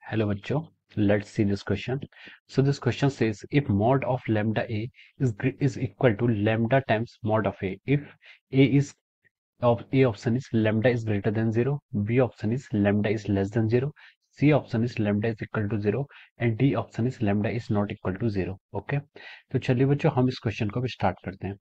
Hello bachcho, let's see this question. So this question says if mod of lambda a is equal to lambda times mod of a, if a is of a option is lambda is greater than 0, b option is lambda is less than 0, c option is lambda is equal to 0 and d option is lambda is not equal to 0. Okay, तो चलिए बच्चों हम इस question को भी start करते हैं।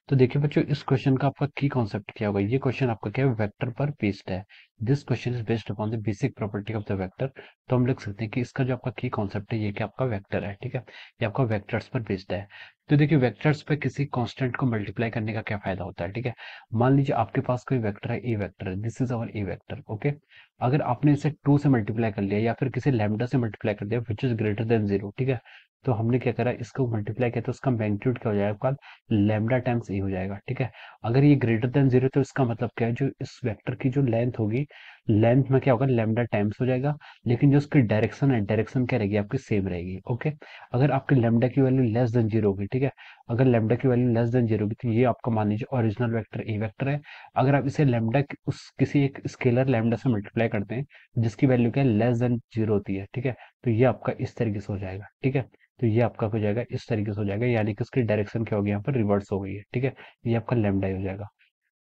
तो देखिए बच्चों इस क्वेश्चन का आपका की कॉन्सेप्ट क्या होगा। ये क्वेश्चन आपका क्या है, वेक्टर पर बेस्ड है। This question is based upon the basic property of the vector. तो हम लिख सकते हैं कि इसका जो आपका की कॉन्सेप्ट है ये कि आपका वेक्टर है, ठीक है, ये आपका वेक्टर्स पर बेस्ड है। तो देखिए वेक्टर्स पे किसी कांस्टेंट को मल्टीप्लाई करने का क्या फायदा होता है, ठीक है। मान लीजिए आपके पास कोई वेक्टर है, ए वेक्टर है, this is our A vector, okay. अगर आपने इसे 2 से मल्टीप्लाई कर लिया या फिर किसी लैम्डा से मल्टीप्लाई कर दिया विच इज ग्रेटर देन 0, ठीक है, तो हमने क्या करा, इसको मल्टीप्लाई किया तो उसका मैग्नीट्यूड क्या हो जाएगा आपका, लैम्डा टाइम्स ए हो जाएगा, ठीक है। अगर ये ग्रेटर देन 0 तो इसका मतलब क्या है, जो इस वेक्टर की जो लेंथ होगी, लेंथ में क्या होगा, लैम्डा टाइम्स हो जाएगा। लेकिन जो उसकी डायरेक्शन है, डायरेक्शन क्या रहेगी आपकी, सेम रहेगी, ओके। अगर आपकी लैम्डा की वैल्यू लेस देन 0 होगी, ठीक है, अगर लैम्डा की वैल्यू लेस देन 0 होगी तो ये आपका मान लीजिए ओरिजिनल वेक्टर ए वेक्टर है। अगर आप इसे लैम्डा उस किसी एक स्केलर लैम्डा से मल्टीप्लाई करते हैं जिसकी वैल्यू क्या है, लेस देन 0 होती है, ठीक है, तो ये आपका इस तरीके से हो जाएगा, ठीक है। तो ये आपका हो जाएगा इस तरीके से हो जाएगा, यानी कि उसकी डायरेक्शन क्या होगी यहाँ पर, रिवर्स हो गई है, ठीक है। ये आपका लैम्डा हो जाएगा,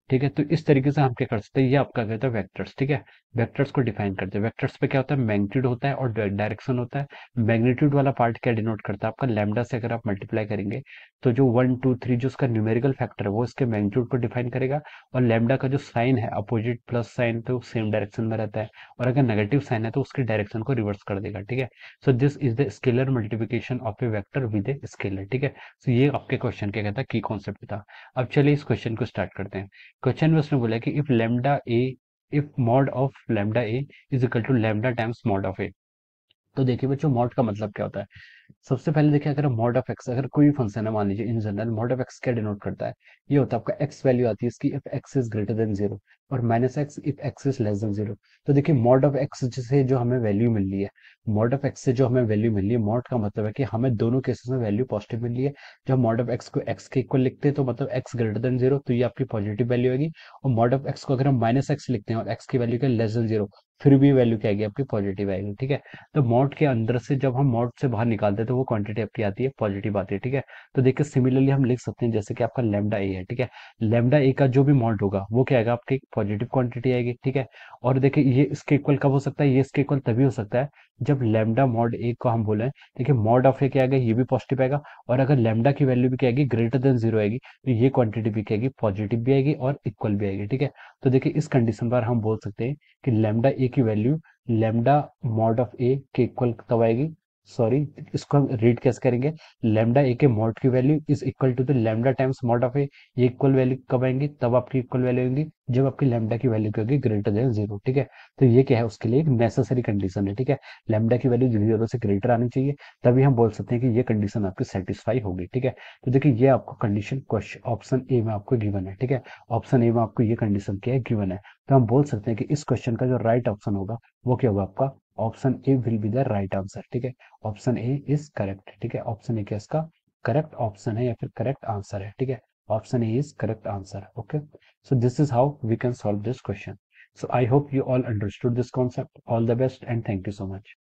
ठीक है। तो इस तरीके से हम क्या कर सकते हैं, ये आपका कहता है वेक्टर्स, ठीक है। वेक्टर्स को डिफाइन करते हैं। वेक्टर्स पे क्या होता है, मैग्नीट्यूड होता है और डायरेक्शन होता है। मैग्नीट्यूड वाला पार्ट क्या डिनोट करता है आपका, लैम्डा से अगर आप मल्टीप्लाई करेंगे तो जो 1 2 3 जो उसका न्यूमेरिकल फैक्टर है वो इसके मैग्नीट्यूड को डिफाइन करेगा। और लैम्डा का जो साइन है अपोजिट प्लस साइन, तो सेम डायरेक्शन में रहता है। और अगर नेगेटिव साइन है तो उसकी डायरेक्शन को रिवर्स कर देगा, ठीक है। So this is the scalar multiplication of A vector with a scalar, ठीक है। सो ये आपके क्वेश्चन क्या कहता है, की कॉन्सेप्ट था। अब चलिए इस क्वेश्चन को स्टार्ट करते हैं। क्वेश्चन में उसने बोला कि if mod of lambda A is equal to lambda times mod of A. तो देखिए बच्चों मॉड का मतलब क्या होता है। सबसे पहले देखिए अगर मॉड ऑफ एक्स, अगर कोई फंक्शन है मान लीजिए in general, mod of x क्या डिनोट करता है, ये होता है आपका एक्स वैल्यू आती है इसकी if x is greater than 0 और minus x if x is less than 0। तो देखिए मॉड ऑफ एक्स से जो हमें वैल्यू मिल रही है, मॉड ऑफ एक्स से जो हमें वैल्यू मिल रही है, मॉड का मतलब है कि हमें दोनों केसेस में वैल्यू पॉजिटिव मिल रही है। जब मॉड ऑफ एक्स को एक्स के इक्वल लिखते हैं तो मतलब एक्स ग्रेटर देन 0, तो ये आपकी पॉजिटिव वैल्यू आएगी। और मॉड ऑफ एक्स को अगर हम माइनस एक्स लिखते हैं और एक्स की वैल्यू क्या लेस देन 0, फिर भी वैल्यू क्या आएगी आपकी, पॉजिटिव आएगी, ठीक है। तो मॉड के अंदर से जब हम मॉड से बाहर निकालते हैं तो वो क्वांटिटी आपकी आती है पॉजिटिव आती है, ठीक है। तो देखिए सिमिलरली हम लिख सकते हैं जैसे कि आपका लैम्डा ए है, ठीक है। लैम्डा ए का जो भी मॉड होगा वो क्या आएगा आपकी पॉजिटिव क्वांटिटी आएगी, ठीक है। और देखिए ये इसके इक्वल कब हो सकता है, ये इसके इक्वल तभी हो सकता है जब लैम्डा मॉड ए को हम बोले, देखिए मॉड ऑफ ए क्या आएगा, ये भी पॉजिटिव आएगा। और अगर लैम्डा की वैल्यू भी क्या आएगी, ग्रेटर देन 0 आएगी, तो ये क्वांटिटी भी क्या आएगी, पॉजिटिव भी आएगी और इक्वल भी आएगी, ठीक है। तो देखिए इस कंडीशन पर हम बोल सकते हैं कि लैम्डा ए की वैल्यू लैम्डा मॉड ऑफ ए के इक्वल कब आएगी, सॉरी इसको हम रीड कैसे करेंगे, लैम्डा ए के मॉड की value is equal to the lambda times mod of A. ये इक्वल वैल्यू कब आएंगी, तब आपकी इक्वल वैल्यू आएंगी जब आपकी लैम्डा की वैल्यू क्या होगी, ग्रेटर देन 0, ठीक है। तो ये क्या है, उसके लिए एक नेसेसरी कंडीशन है, ठीक है। लैम्डा की वैल्यू 0 से ग्रेटर आनी चाहिए, तभी हम बोल सकते हैं कि ये कंडीशन आपकी सेटिस्फाई होगी, ठीक है। तो देखिए ये आपको कंडीशन क्वेश्चन ऑप्शन ए में आपको गिवन है, ठीक है। ऑप्शन ए में आपको ये कंडीशन क्या है, गिवन है। तो हम बोल सकते हैं कि इस क्वेश्चन का जो राइट ऑप्शन होगा वो क्या होगा आपका, option A will be the right answer, ठीक है। ऑप्शन ए इज करेक्ट, ठीक है। ऑप्शन ए क्या इसका करेक्ट ऑप्शन है या फिर करेक्ट आंसर है, ठीक है। Option A is correct answer, okay. So this is how we can solve this question. So I hope you all understood this concept. All the best and thank you so much.